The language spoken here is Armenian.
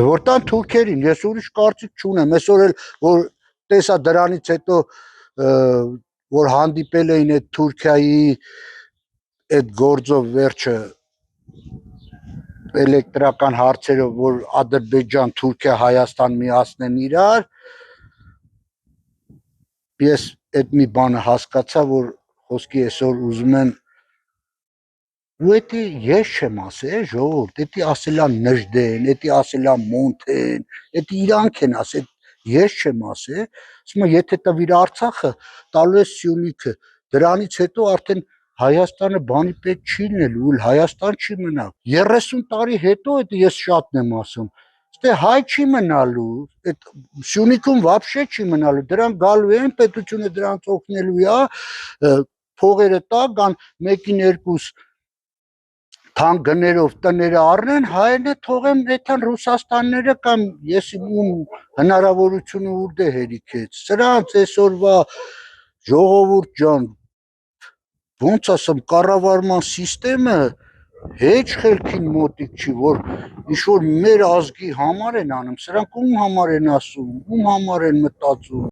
Որտան թուրքերին, ես ուրիշ կարծիք չունեմ, այսօր էլ որ տեսա դրանից հետո որ հանդիպել էին այդ Թուրքիայի այդ գործով վերջը էլեկտրական հարցերով, որ Ադրբեջան, Թուրքիա, Հայաստան միացնեն իրար, ես այդ մի բանը հասկացա, որ խոսքի այսօր ուզում են ու էդի ես չեմ ասել, ժողովուրդ, էդի ասելա Նժդեն, էդի ասելա Մոնթեն, էդի իրանք են ասել, ես չեմ ասել, ասում եմ, եթե տվիր Արցախը, տալու ես Սյունիքը, դրանից հետո արդեն Հայաստանը բանի պետք չի լինելու, ու Հայաստան չի մնա։ 30 տարի հետո էդ ես շատն եմ ասում, ստե հայ չի մնալու, այդ Սյունիքում вообще չի մնալու, դրանք գալու են, պետությունը դրանց օգնելու է, փողերը տա, կան մեկին երկուս թանկ գներով տները առնեն, հայերն թողեն այդան Ռուսաստանները կամ ես ում հնարավորությունը ուր դե հերիքեց։ Սրանց այսօրվա ժողովուրդ ջան, ոնց ասեմ, կառավարման համակարգը հեչ խելքին մոտիկ չի, որ ինչ-որ մեր ազգի համար են անում, սրանք ում համար են ասում, ում համար են մտածում։